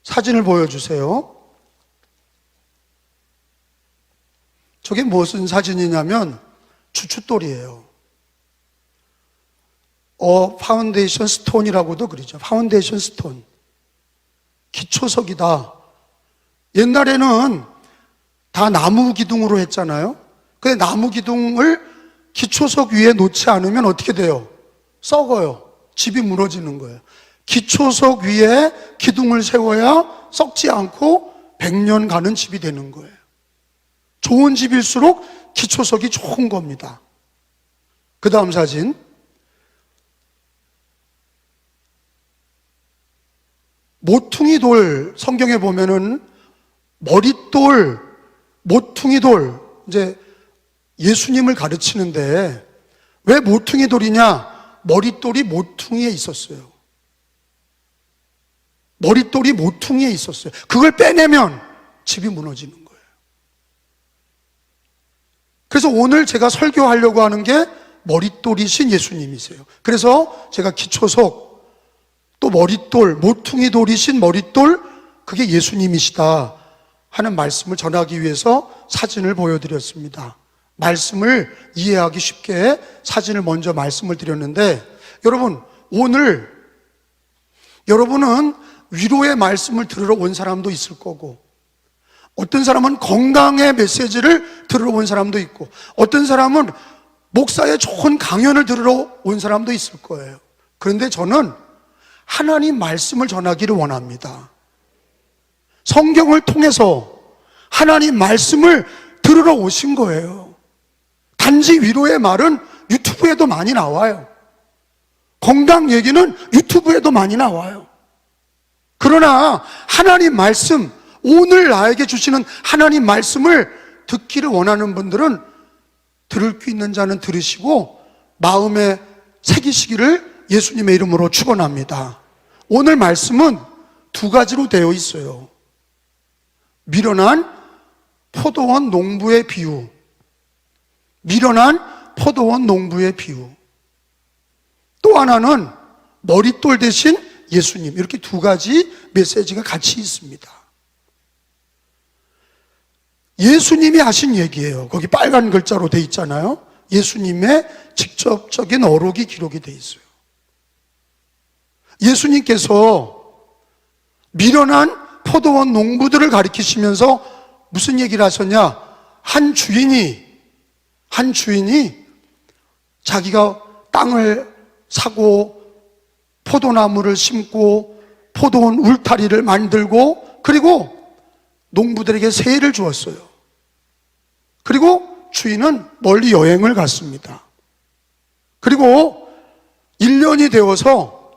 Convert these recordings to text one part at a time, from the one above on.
사진을 보여주세요. 저게 무슨 사진이냐면 추춧돌이에요. 파운데이션 스톤이라고도 그러죠. 파운데이션 스톤. 기초석이다. 옛날에는 다 나무 기둥으로 했잖아요. 근데 나무 기둥을 기초석 위에 놓지 않으면 어떻게 돼요? 썩어요. 집이 무너지는 거예요. 기초석 위에 기둥을 세워야 썩지 않고 100년 가는 집이 되는 거예요. 좋은 집일수록 기초석이 좋은 겁니다. 그 다음 사진. 모퉁이 돌, 성경에 보면은 머릿돌, 모퉁이 돌, 이제 예수님을 가르치는데 왜 모퉁이 돌이냐? 머릿돌이 모퉁이에 있었어요. 머릿돌이 모퉁이에 있었어요. 그걸 빼내면 집이 무너지는 거예요. 그래서 오늘 제가 설교하려고 하는 게 머릿돌이신 예수님이세요. 그래서 제가 기초석, 또 머릿돌, 모퉁이 돌이신 머릿돌, 그게 예수님이시다 하는 말씀을 전하기 위해서 사진을 보여드렸습니다. 말씀을 이해하기 쉽게 사진을 먼저 말씀을 드렸는데, 여러분, 오늘 여러분은 위로의 말씀을 들으러 온 사람도 있을 거고, 어떤 사람은 건강의 메시지를 들으러 온 사람도 있고, 어떤 사람은 목사의 좋은 강연을 들으러 온 사람도 있을 거예요. 그런데 저는 하나님 말씀을 전하기를 원합니다. 성경을 통해서 하나님 말씀을 들으러 오신 거예요. 단지 위로의 말은 유튜브에도 많이 나와요. 건강 얘기는 유튜브에도 많이 나와요. 그러나 하나님 말씀, 오늘 나에게 주시는 하나님 말씀을 듣기를 원하는 분들은 들을 수 있는 자는 들으시고 마음에 새기시기를 예수님의 이름으로 축원합니다. 오늘 말씀은 두 가지로 되어 있어요. 미련한 포도원 농부의 비유, 미련한 포도원 농부의 비유. 또 하나는 머릿돌 대신 예수님. 이렇게 두 가지 메시지가 같이 있습니다. 예수님이 하신 얘기예요. 거기 빨간 글자로 돼 있잖아요. 예수님의 직접적인 어록이 기록이 돼 있어요. 예수님께서 미련한 포도원 농부들을 가리키시면서 무슨 얘기를 하셨냐? 한 주인이 자기가 땅을 사고 포도나무를 심고 포도원 울타리를 만들고 그리고 농부들에게 세를 주었어요. 그리고 주인은 멀리 여행을 갔습니다. 그리고 1년이 되어서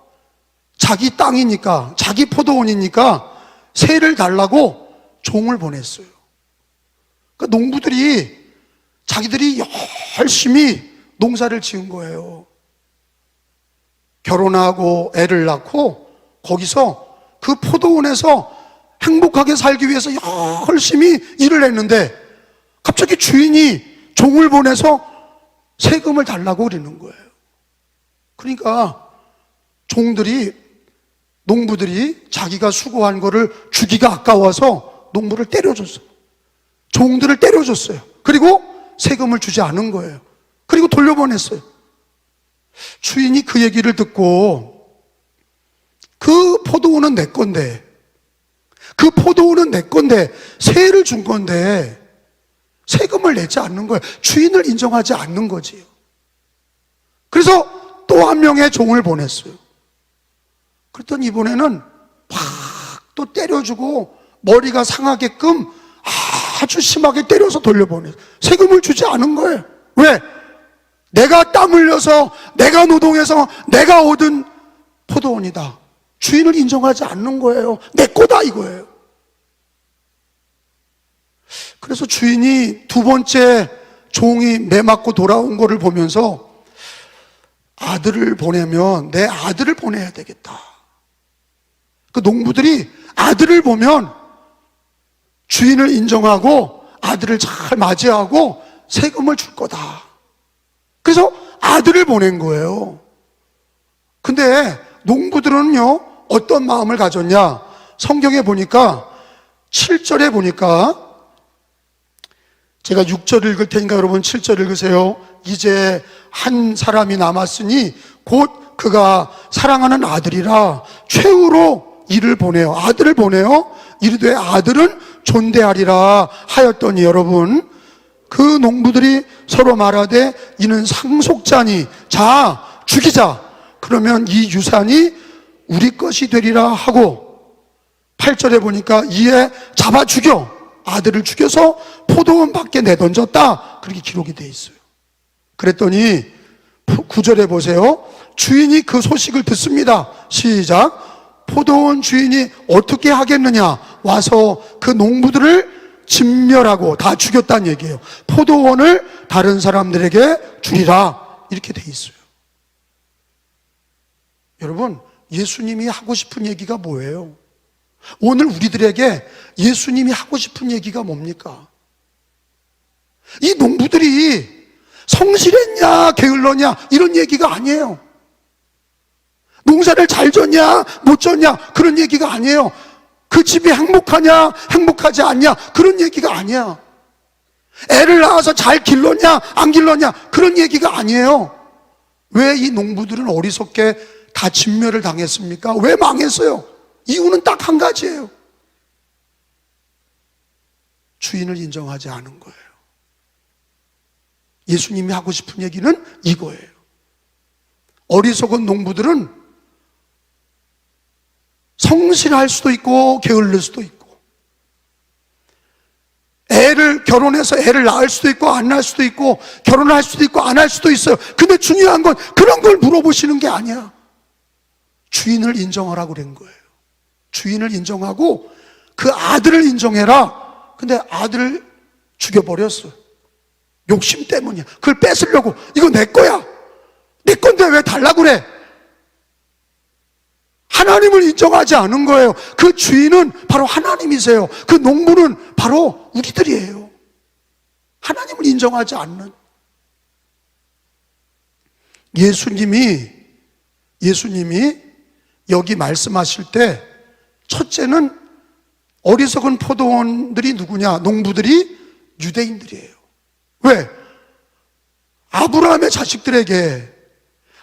자기 땅이니까, 자기 포도원이니까 세를 달라고 종을 보냈어요. 그러니까 농부들이 자기들이 열심히 농사를 지은 거예요. 결혼하고 애를 낳고 거기서 그 포도원에서 행복하게 살기 위해서 열심히 일을 했는데 갑자기 주인이 종을 보내서 세금을 달라고 그러는 거예요. 그러니까 농부들이 자기가 수고한 거를 주기가 아까워서 농부를 때려줬어요. 종들을 때려줬어요. 그리고 세금을 주지 않은 거예요. 그리고 돌려보냈어요. 주인이 그 얘기를 듣고 그 포도원은 내 건데, 그 포도원은 내 건데 세를 준 건데 세금을 내지 않는 거예요. 주인을 인정하지 않는 거지요. 그래서 또 한 명의 종을 보냈어요. 그랬더니 이번에는 팍 또 때려주고 머리가 상하게끔 아주 심하게 때려서 돌려보냈어요. 세금을 주지 않은 거예요. 왜? 내가 땀 흘려서 내가 노동해서 내가 얻은 포도원이다. 주인을 인정하지 않는 거예요. 내 거다 이거예요. 그래서 주인이 두 번째 종이 매 맞고 돌아온 거를 보면서 아들을 보내면 내 아들을 보내야 되겠다. 그 농부들이 아들을 보면 주인을 인정하고 아들을 잘 맞이하고 세금을 줄 거다. 그래서 아들을 보낸 거예요. 근데 농부들은요 어떤 마음을 가졌냐? 성경에 보니까 7절에 보니까 제가 6절 읽을 테니까 여러분 7절 읽으세요. 이제 한 사람이 남았으니 곧 그가 사랑하는 아들이라 최후로 이를 보내요. 아들을 보내요. 이르되 아들은 존대하리라 하였더니 여러분 그 농부들이 서로 말하되 이는 상속자니 자 죽이자. 그러면 이 유산이 우리 것이 되리라 하고 8절에 보니까 이에 잡아 죽여 아들을 죽여서 포도원 밖에 내던졌다. 그렇게 기록이 돼 있어요. 그랬더니 9절에 보세요. 주인이 그 소식을 듣습니다. 시작. 포도원 주인이 어떻게 하겠느냐. 와서 그 농부들을 진멸하고 다 죽였다는 얘기예요. 포도원을 다른 사람들에게 주리라. 이렇게 돼 있어요. 여러분, 예수님이 하고 싶은 얘기가 뭐예요? 오늘 우리들에게 예수님이 하고 싶은 얘기가 뭡니까? 이 농부들이 성실했냐 게을렀냐 이런 얘기가 아니에요. 농사를 잘 졌냐 못 졌냐 그런 얘기가 아니에요. 그 집이 행복하냐 행복하지 않냐 그런 얘기가 아니야. 애를 낳아서 잘 길렀냐 안 길렀냐 그런 얘기가 아니에요. 왜 이 농부들은 어리석게 다 진멸을 당했습니까? 왜 망했어요? 이유는 딱 한 가지예요. 주인을 인정하지 않은 거예요. 예수님이 하고 싶은 얘기는 이거예요. 어리석은 농부들은 성실할 수도 있고 게을릴 수도 있고 결혼해서 애를 낳을 수도 있고 안 낳을 수도 있고 결혼을 할 수도 있고 안 할 수도 있어요. 근데 중요한 건 그런 걸 물어보시는 게 아니야. 주인을 인정하라고 그런 거예요. 주인을 인정하고 그 아들을 인정해라. 근데 아들을 죽여버렸어. 욕심 때문이야. 그걸 뺏으려고. 이거 내 거야. 내 건데 왜 달라고 그래? 하나님을 인정하지 않은 거예요. 그 주인은 바로 하나님이세요. 그 농부는 바로 우리들이에요. 하나님을 인정하지 않는. 예수님이 여기 말씀하실 때 첫째는 어리석은 포도원들이 누구냐? 농부들이 유대인들이에요. 왜? 아브라함의 자식들에게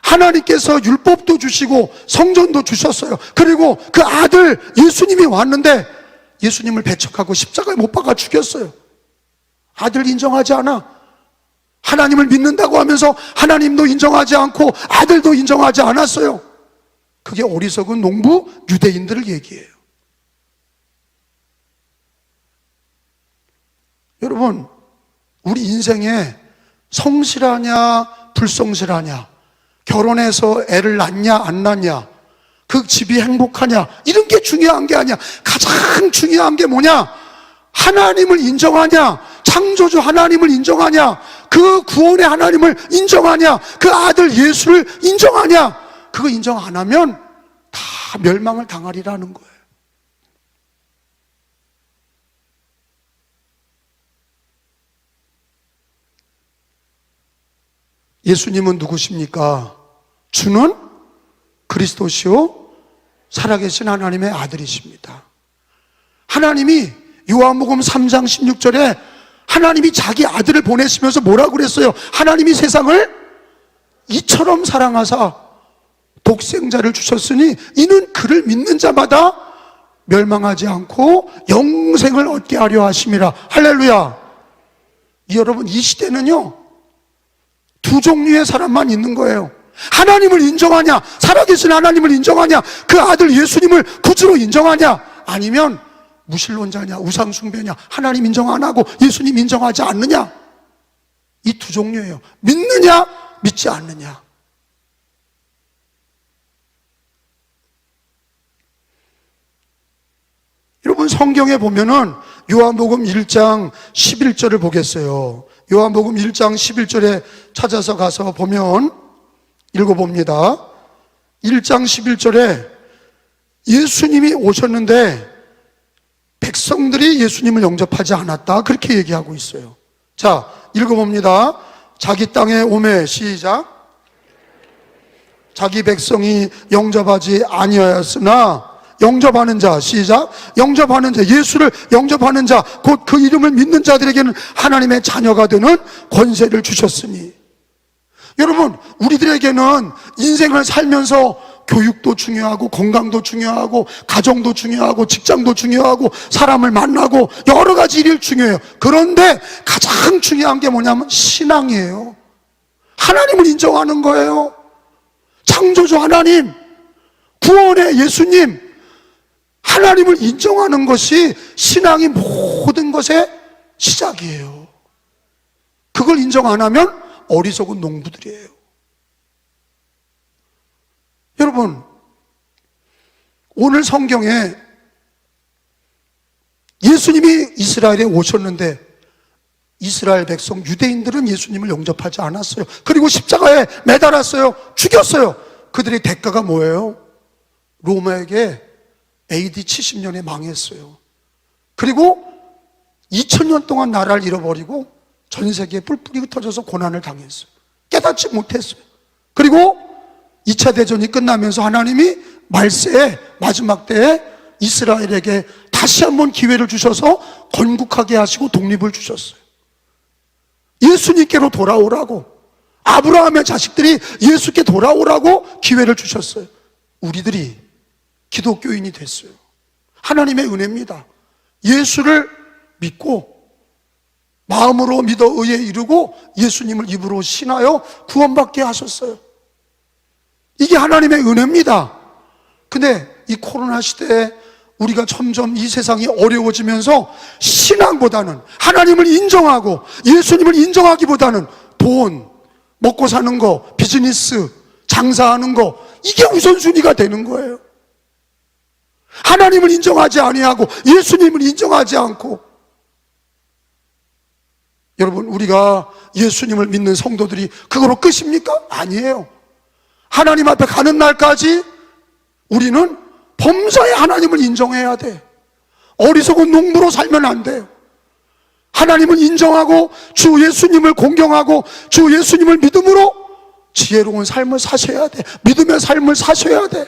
하나님께서 율법도 주시고 성전도 주셨어요. 그리고 그 아들 예수님이 왔는데 예수님을 배척하고 십자가에 못 박아 죽였어요. 아들 인정하지 않아. 하나님을 믿는다고 하면서 하나님도 인정하지 않고 아들도 인정하지 않았어요. 그게 어리석은 농부 유대인들을 얘기해요. 여러분, 우리 인생에 성실하냐 불성실하냐, 결혼해서 애를 낳냐 안 낳냐, 그 집이 행복하냐, 이런 게 중요한 게 아니야. 가장 중요한 게 뭐냐? 하나님을 인정하냐, 창조주 하나님을 인정하냐, 그 구원의 하나님을 인정하냐, 그 아들 예수를 인정하냐. 그거 인정 안 하면 다 멸망을 당하리라는 거예요. 예수님은 누구십니까? 주는 그리스도시요 살아계신 하나님의 아들이십니다. 하나님이 요한복음 3장 16절에 하나님이 자기 아들을 보내시면서 뭐라고 그랬어요? 하나님이 세상을 이처럼 사랑하사 독생자를 주셨으니 이는 그를 믿는 자마다 멸망하지 않고 영생을 얻게 하려 하심이라. 할렐루야. 여러분, 이 시대는요 두 종류의 사람만 있는 거예요. 하나님을 인정하냐, 살아계신 하나님을 인정하냐, 그 아들 예수님을 구주로 인정하냐, 아니면 무신론자냐, 우상숭배냐, 하나님 인정 안 하고 예수님 인정하지 않느냐. 이 두 종류예요. 믿느냐 믿지 않느냐. 여러분, 성경에 보면은 요한복음 1장 11절을 보겠어요. 요한복음 1장 11절에 찾아서 가서 보면 읽어봅니다. 1장 11절에 예수님이 오셨는데 백성들이 예수님을 영접하지 않았다, 그렇게 얘기하고 있어요. 자, 읽어봅니다. 자기 땅에 오매. 시작. 자기 백성이 영접하지 아니하였으나 영접하는 자, 시작. 영접하는 자, 예수를 영접하는 자, 곧 그 이름을 믿는 자들에게는 하나님의 자녀가 되는 권세를 주셨으니. 여러분, 우리들에게는 인생을 살면서 교육도 중요하고, 건강도 중요하고, 가정도 중요하고, 직장도 중요하고, 사람을 만나고, 여러 가지 일이 중요해요. 그런데 가장 중요한 게 뭐냐면 신앙이에요. 하나님을 인정하는 거예요. 창조주 하나님, 구원의 예수님, 하나님을 인정하는 것이 신앙이 모든 것의 시작이에요. 그걸 인정 안 하면 어리석은 농부들이에요. 여러분, 오늘 성경에 예수님이 이스라엘에 오셨는데 이스라엘 백성, 유대인들은 예수님을 영접하지 않았어요. 그리고 십자가에 매달았어요. 죽였어요. 그들의 대가가 뭐예요? 로마에게 AD 70년에 망했어요. 그리고 2000년 동안 나라를 잃어버리고 전 세계에 뿔뿔이 흩어져서 고난을 당했어요. 깨닫지 못했어요. 그리고 2차 대전이 끝나면서 하나님이 말세에 마지막 때에 이스라엘에게 다시 한번 기회를 주셔서 건국하게 하시고 독립을 주셨어요. 예수님께로 돌아오라고, 아브라함의 자식들이 예수께 돌아오라고 기회를 주셨어요. 우리들이 기독교인이 됐어요. 하나님의 은혜입니다. 예수를 믿고 마음으로 믿어 의에 이르고 예수님을 입으로 신하여 구원받게 하셨어요. 이게 하나님의 은혜입니다. 근데 이 코로나 시대에 우리가 점점 이 세상이 어려워지면서 신앙보다는, 하나님을 인정하고 예수님을 인정하기보다는 돈, 먹고 사는 거, 비즈니스, 장사하는 거, 이게 우선순위가 되는 거예요. 하나님을 인정하지 아니하고 예수님을 인정하지 않고. 여러분, 우리가 예수님을 믿는 성도들이 그거로 끝입니까? 아니에요. 하나님 앞에 가는 날까지 우리는 범사에 하나님을 인정해야 돼. 어리석은 농부로 살면 안 돼요. 하나님을 인정하고 주 예수님을 공경하고 주 예수님을 믿음으로 지혜로운 삶을 사셔야 돼. 믿음의 삶을 사셔야 돼.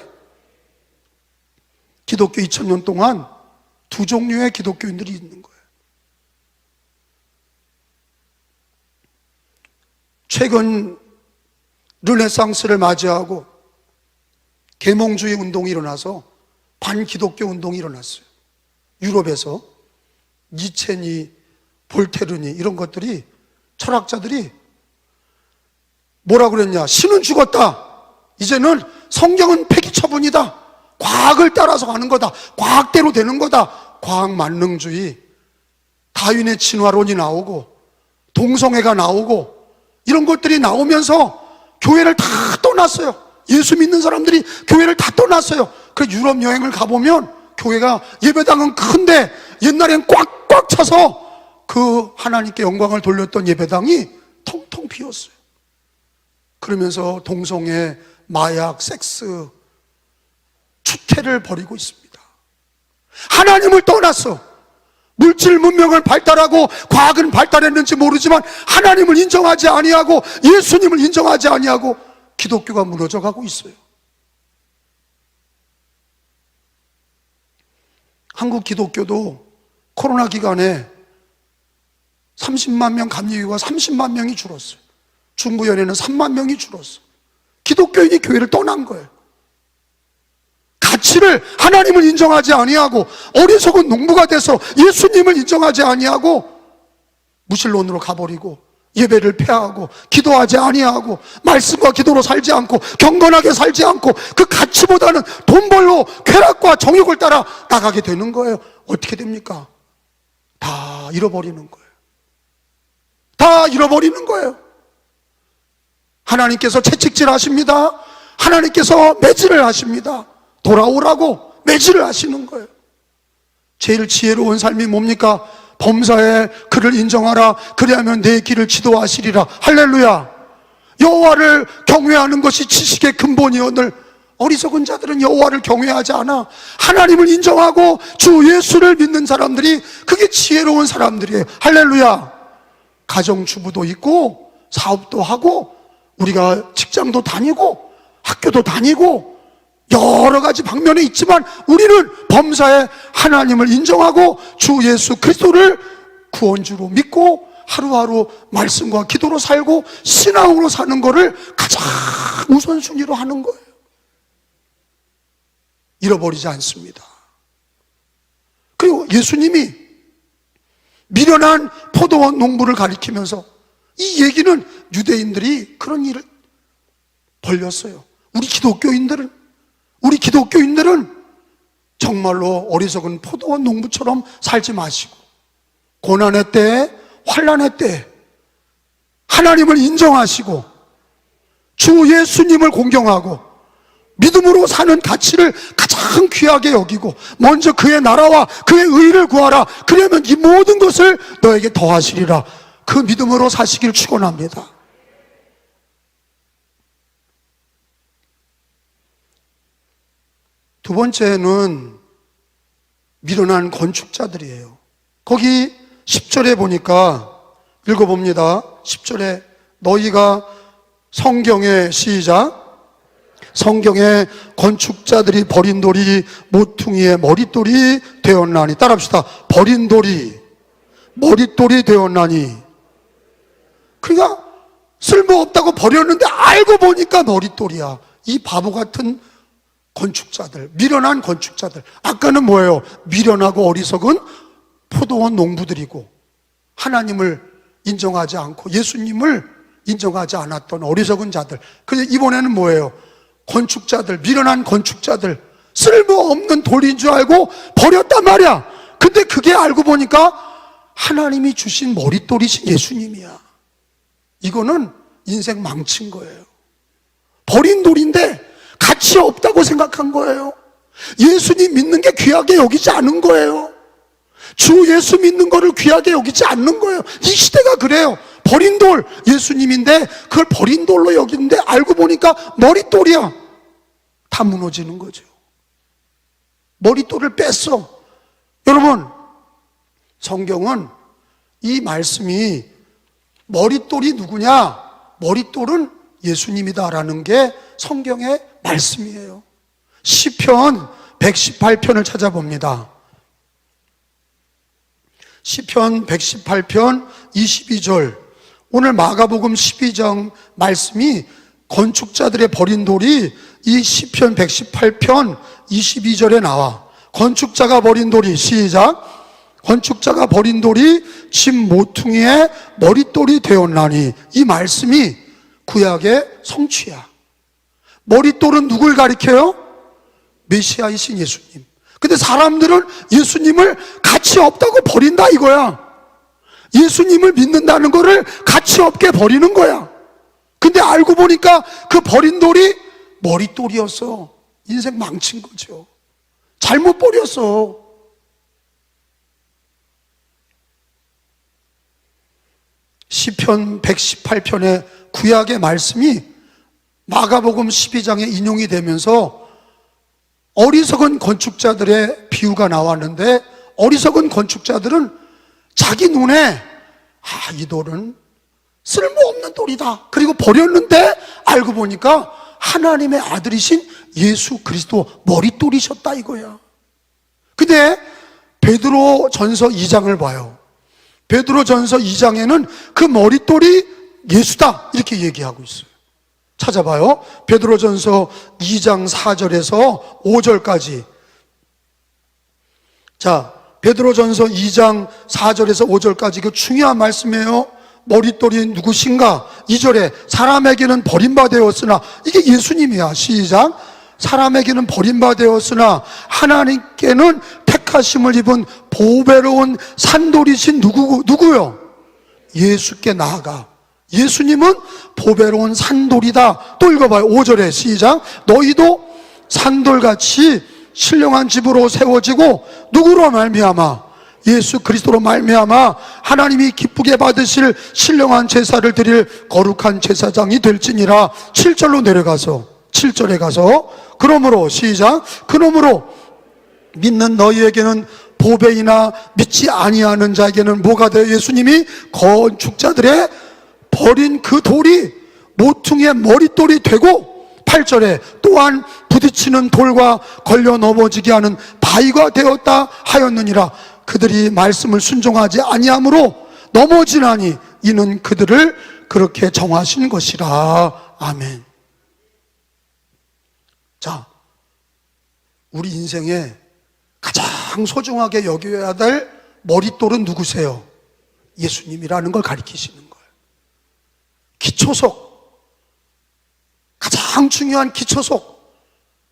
기독교 2000년 동안 두 종류의 기독교인들이 있는 거예요. 최근 르네상스를 맞이하고 계몽주의 운동이 일어나서 반기독교 운동이 일어났어요. 유럽에서 니체니, 볼테르니 이런 것들이, 철학자들이 뭐라 그랬냐? 신은 죽었다. 이제는 성경은 폐기 처분이다. 과학을 따라서 가는 거다. 과학대로 되는 거다. 과학 만능주의, 다윈의 진화론이 나오고 동성애가 나오고 이런 것들이 나오면서 교회를 다 떠났어요. 예수 믿는 사람들이 교회를 다 떠났어요. 그 유럽 여행을 가보면 교회가, 예배당은 큰데 옛날엔 꽉꽉 차서 그 하나님께 영광을 돌렸던 예배당이 텅텅 비었어요. 그러면서 동성애, 마약, 섹스, 추태를 벌이고 있습니다. 하나님을 떠났어. 물질 문명을 발달하고 과학은 발달했는지 모르지만 하나님을 인정하지 아니하고 예수님을 인정하지 아니하고 기독교가 무너져가고 있어요. 한국 기독교도 코로나 기간에 30만 명 감리교가 30만 명이 줄었어요. 중부연에는 3만 명이 줄었어요. 기독교인이 교회를 떠난 거예요. 가치를, 하나님을 인정하지 아니하고 어리석은 농부가 돼서 예수님을 인정하지 아니하고 무신론으로 가버리고 예배를 폐하고 기도하지 아니하고 말씀과 기도로 살지 않고 경건하게 살지 않고 그 가치보다는 돈 벌로 쾌락과 정욕을 따라 나가게 되는 거예요. 어떻게 됩니까? 다 잃어버리는 거예요. 다 잃어버리는 거예요. 하나님께서 채찍질 하십니다. 하나님께서 매질을 하십니다. 돌아오라고 매질을 하시는 거예요. 제일 지혜로운 삶이 뭡니까? 범사에 그를 인정하라. 그리하면 내 길을 지도하시리라. 할렐루야. 여호와를 경외하는 것이 지식의 근본이오늘 어리석은 자들은 여호와를 경외하지 않아. 하나님을 인정하고 주 예수를 믿는 사람들이, 그게 지혜로운 사람들이에요. 할렐루야. 가정주부도 있고 사업도 하고 우리가 직장도 다니고 학교도 다니고 여러 가지 방면에 있지만 우리는 범사에 하나님을 인정하고 주 예수 그리스도를 구원주로 믿고 하루하루 말씀과 기도로 살고 신앙으로 사는 것을 가장 우선순위로 하는 거예요. 잃어버리지 않습니다. 그리고 예수님이 미련한 포도원 농부를 가리키면서 이 얘기는 유대인들이 그런 일을 벌렸어요. 우리 기독교인들은 정말로 어리석은 포도원 농부처럼 살지 마시고 고난의 때에, 환난의 때에 하나님을 인정하시고 주 예수님을 공경하고 믿음으로 사는 가치를 가장 귀하게 여기고 먼저 그의 나라와 그의 의를 구하라. 그러면 이 모든 것을 너에게 더하시리라. 그 믿음으로 사시길 축원합니다. 두 번째는 미련한 건축자들이에요. 거기 10절에 보니까 읽어봅니다. 10절에 너희가 성경의 시작 성경의 건축자들이 버린 돌이 모퉁이의 머릿돌이 되었나니 따라합시다. 버린 돌이 머릿돌이 되었나니 그러니까 쓸모없다고 버렸는데 알고 보니까 머릿돌이야. 이 바보 같은 건축자들, 미련한 건축자들. 아까는 뭐예요? 미련하고 어리석은 포도원 농부들이고 하나님을 인정하지 않고 예수님을 인정하지 않았던 어리석은 자들. 근데 이번에는 뭐예요? 건축자들, 미련한 건축자들, 쓸모없는 돌인 줄 알고 버렸단 말이야. 근데 그게 알고 보니까 하나님이 주신 머릿돌이신 예수님이야. 이거는 인생 망친 거예요. 버린 돌인데 가치 없다고 생각한 거예요. 예수님 믿는 게 귀하게 여기지 않은 거예요. 주 예수 믿는 거를 귀하게 여기지 않는 거예요. 이 시대가 그래요. 버린 돌 예수님인데 그걸 버린 돌로 여기는데 알고 보니까 머릿돌이야. 다 무너지는 거죠. 머릿돌을 뺐어. 여러분, 성경은 이 말씀이 머릿돌이 누구냐? 머릿돌은 예수님이다라는 게 성경의 말씀이에요. 시편 118편을 찾아봅니다. 시편 118편 22절. 오늘 마가복음 12장 말씀이 건축자들의 버린 돌이 이 시편 118편 22절에 나와. 건축자가 버린 돌이 시작. 건축자가 버린 돌이 집 모퉁이의 머릿돌이 되었나니. 이 말씀이 구약의 성취야. 머릿돌은 누굴 가리켜요? 메시아이신 예수님. 근데 사람들은 예수님을 가치 없다고 버린다 이거야. 예수님을 믿는다는 거를 가치 없게 버리는 거야. 근데 알고 보니까 그 버린 돌이 머릿돌이었어. 인생 망친 거죠. 잘못 버렸어. 시편 118편의 구약의 말씀이 마가복음 12장에 인용이 되면서 어리석은 건축자들의 비유가 나왔는데 어리석은 건축자들은 자기 눈에 이 돌은 쓸모없는 돌이다. 그리고 버렸는데 알고 보니까 하나님의 아들이신 예수 그리스도 머릿돌이셨다 이거야. 근데 베드로전서 2장을 봐요. 베드로전서 2장에는 그 머릿돌이 예수다 이렇게 얘기하고 있어요. 찾아봐요. 베드로전서 2장 4절에서 5절까지. 자, 베드로전서 2장 4절에서 5절까지 그 중요한 말씀이에요. 머릿돌이 누구신가? 2절에 사람에게는 버림받았으나, 이게 예수님이야. 시작. 사람에게는 버림받았으나 하나님께는 택하심을 입은 보배로운 산돌이신 누구요? 예수께 나아가. 예수님은 보배로운 산돌이다. 또 읽어봐요. 5절에 시작. 너희도 산돌같이 신령한 집으로 세워지고 누구로 말미암아? 예수 그리스도로 말미암아 하나님이 기쁘게 받으실 신령한 제사를 드릴 거룩한 제사장이 될지니라. 7절로 내려가서 7절에 가서 그러므로 시작. 그러므로 믿는 너희에게는 보배이나 믿지 아니하는 자에게는 뭐가 돼요? 예수님이 건축자들의 버린 그 돌이 모퉁이의 머릿돌이 되고 8절에 또한 부딪히는 돌과 걸려 넘어지게 하는 바위가 되었다 하였느니라. 그들이 말씀을 순종하지 아니함으로 넘어지나니 이는 그들을 그렇게 정하신 것이라. 아멘. 자, 우리 인생에 가장 소중하게 여겨야 될 머릿돌은 누구세요? 예수님이라는 걸 가리키시는 거예요. 기초석, 가장 중요한 기초석,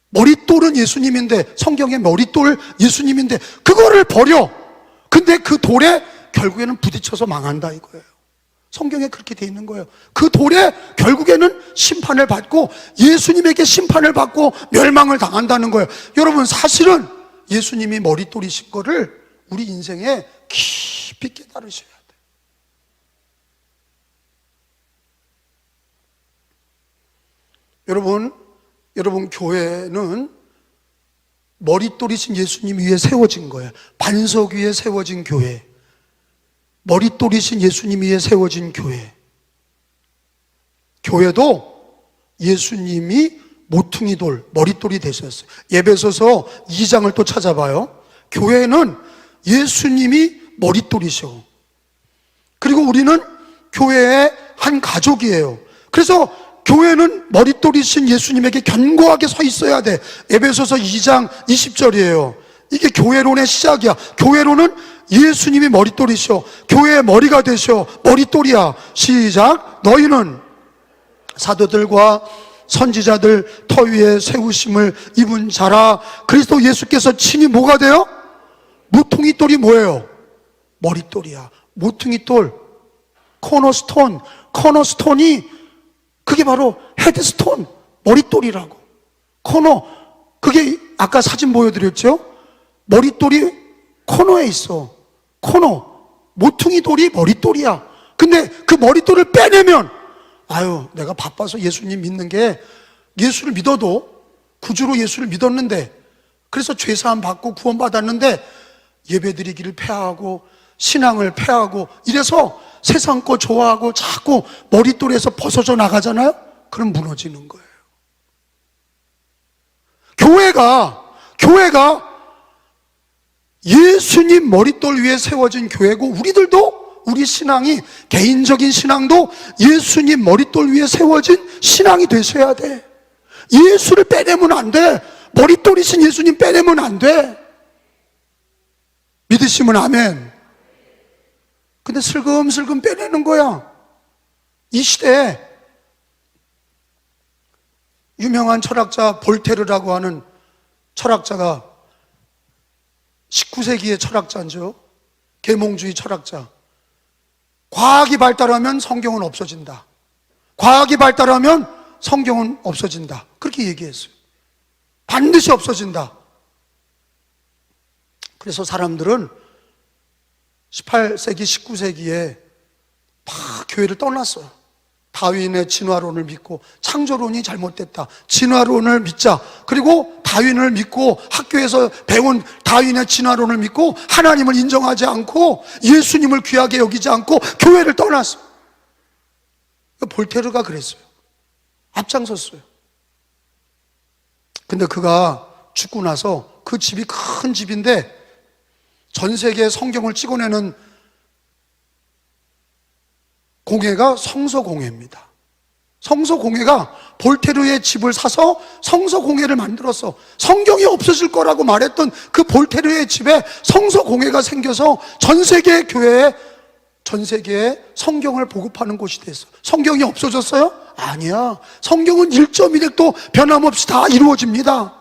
머릿돌은 예수님인데, 성경의 머릿돌 예수님인데 그거를 버려. 근데 그 돌에 결국에는 부딪혀서 망한다 이거예요. 성경에 그렇게 돼 있는 거예요. 그 돌에 결국에는 심판을 받고, 예수님에게 심판을 받고 멸망을 당한다는 거예요. 여러분, 사실은 예수님이 머릿돌이신 거를 우리 인생에 깊이 깨달으셔야 돼요. 여러분 교회는 머릿돌이신 예수님 위에 세워진 거예요. 반석 위에 세워진 교회, 머릿돌이신 예수님 위에 세워진 교회. 교회도 예수님이 모퉁이 돌, 머릿돌이 되셨어요. 에베소서 2장을 또 찾아봐요. 교회는 예수님이 머릿돌이셔. 그리고 우리는 교회의 한 가족이에요. 그래서 교회는 머릿돌이신 예수님에게 견고하게 서 있어야 돼. 에베소서 2장 20절이에요. 이게 교회론의 시작이야. 교회론은 예수님이 머릿돌이셔. 교회의 머리가 되셔. 머릿돌이야. 시작. 너희는 사도들과 선지자들 터 위에 세우심을 입은 자라. 그리스도 예수께서 친히 뭐가 돼요? 모퉁이 돌이 뭐예요? 머릿돌이야. 모퉁이 돌, 코너스톤. 코너스톤이 그게 바로 헤드스톤, 머릿돌이라고. 코너, 그게 아까 사진 보여드렸죠? 머릿돌이 코너에 있어. 코너, 모퉁이 돌이 머릿돌이야. 근데 그 머릿돌을 빼내면, 아유, 내가 바빠서 예수님 믿는 게, 예수를 믿어도 구주로 예수를 믿었는데, 그래서 죄사함 받고 구원 받았는데 예배드리기를 폐하고 신앙을 폐하고 이래서 세상 거 좋아하고 자꾸 머릿돌에서 벗어져 나가잖아요? 그럼 무너지는 거예요. 교회가 예수님 머릿돌 위에 세워진 교회고, 우리들도 우리 신앙이, 개인적인 신앙도 예수님 머릿돌 위에 세워진 신앙이 되셔야 돼. 예수를 빼내면 안 돼. 머릿돌이신 예수님 빼내면 안 돼. 믿으시면 아멘. 근데 슬금슬금 빼내는 거야. 이 시대에 유명한 철학자 볼테르라고 하는 철학자가 19세기의 철학자죠. 계몽주의 철학자. 과학이 발달하면 성경은 없어진다. 과학이 발달하면 성경은 없어진다. 그렇게 얘기했어요. 반드시 없어진다. 그래서 사람들은 18세기, 19세기에 막 교회를 떠났어요. 다윈의 진화론을 믿고, 창조론이 잘못됐다, 진화론을 믿자. 그리고 다윈을 믿고 학교에서 배운 다윈의 진화론을 믿고 하나님을 인정하지 않고 예수님을 귀하게 여기지 않고 교회를 떠났어요. 볼테르가 그랬어요. 앞장섰어요. 근데 그가 죽고 나서, 그 집이 큰 집인데 전 세계에 성경을 찍어내는 공예가 성서공예입니다. 성서공예가 볼테르의 집을 사서 성서공예를 만들었어. 성경이 없어질 거라고 말했던 그 볼테르의 집에 성서공예가 생겨서 전 세계 교회에, 전 세계에 성경을 보급하는 곳이 됐어. 성경이 없어졌어요? 아니야. 성경은 1.1획도 변함없이 다 이루어집니다.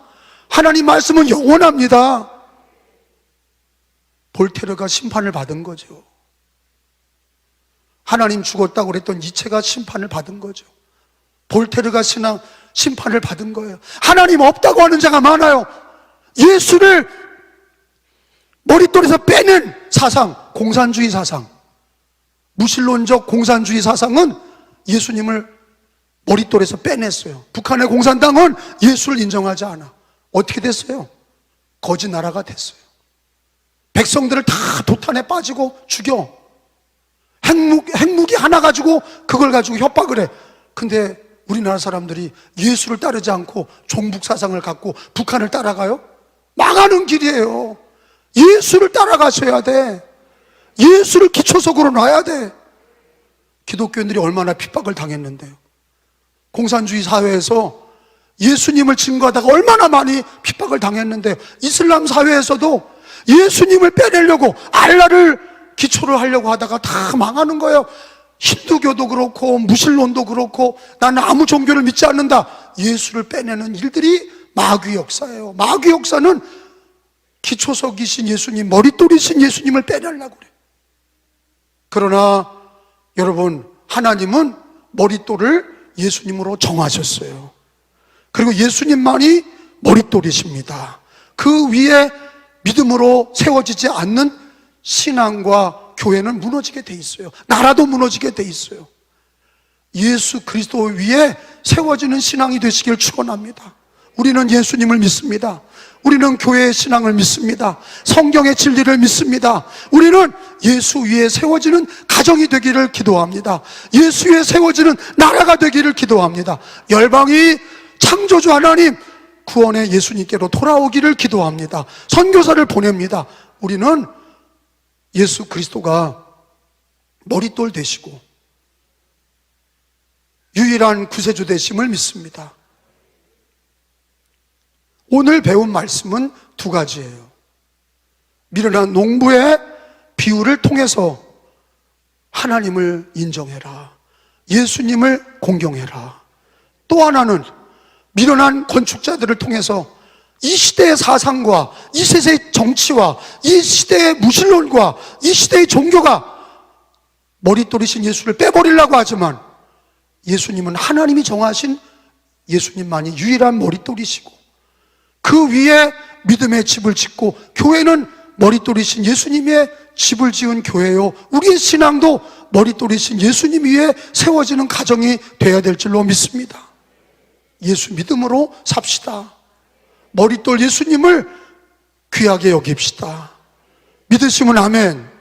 하나님 말씀은 영원합니다. 볼테르가 심판을 받은 거죠. 하나님 죽었다고 그랬던 이체가 심판을 받은 거죠. 볼테르가 심판을 받은 거예요. 하나님 없다고 하는 자가 많아요. 예수를 머릿돌에서 빼는 사상, 공산주의 사상, 무신론적 공산주의 사상은 예수님을 머릿돌에서 빼냈어요. 북한의 공산당은 예수를 인정하지 않아. 어떻게 됐어요? 거지 나라가 됐어요. 백성들을 다 도탄에 빠지고 죽여. 핵무기 하나 가지고, 그걸 가지고 협박을 해. 근데 우리나라 사람들이 예수를 따르지 않고 종북 사상을 갖고 북한을 따라가요? 망하는 길이에요. 예수를 따라가셔야 돼. 예수를 기초석으로 놔야 돼. 기독교인들이 얼마나 핍박을 당했는데요. 공산주의 사회에서 예수님을 증거하다가 얼마나 많이 핍박을 당했는데요. 이슬람 사회에서도 예수님을 빼내려고 알라를 기초를 하려고 하다가 다 망하는 거예요. 힌두교도 그렇고 무슬론도 그렇고 나는 아무 종교를 믿지 않는다. 예수를 빼내는 일들이 마귀 역사예요. 마귀 역사는 기초석이신 예수님, 머릿돌이신 예수님을 빼내려고 그래요. 그러나 여러분, 하나님은 머릿돌을 예수님으로 정하셨어요. 그리고 예수님만이 머릿돌이십니다. 그 위에 믿음으로 세워지지 않는 신앙과 교회는 무너지게 돼 있어요. 나라도 무너지게 돼 있어요. 예수 그리스도 위에 세워지는 신앙이 되시길 축원합니다. 우리는 예수님을 믿습니다. 우리는 교회의 신앙을 믿습니다. 성경의 진리를 믿습니다. 우리는 예수 위에 세워지는 가정이 되기를 기도합니다. 예수 위에 세워지는 나라가 되기를 기도합니다. 열방이 창조주 하나님 구원의 예수님께로 돌아오기를 기도합니다. 선교사를 보냅니다. 우리는 예수 그리스도가 머릿돌 되시고 유일한 구세주 되심을 믿습니다. 오늘 배운 말씀은 두 가지예요. 미련한 농부의 비유를 통해서 하나님을 인정해라, 예수님을 공경해라. 또 하나는 미련한 건축자들을 통해서 이 시대의 사상과 이 세대의 정치와 이 시대의 무신론과 이 시대의 종교가 머릿돌이신 예수를 빼버리려고 하지만 예수님은 하나님이 정하신 예수님만이 유일한 머릿돌이시고 그 위에 믿음의 집을 짓고 교회는 머릿돌이신 예수님의 집을 지은 교회요, 우리의 신앙도 머릿돌이신 예수님 위에 세워지는 가정이 되어야 될 줄로 믿습니다. 예수 믿음으로 삽시다. 머릿돌 예수님을 귀하게 여깁시다. 믿으시면 아멘.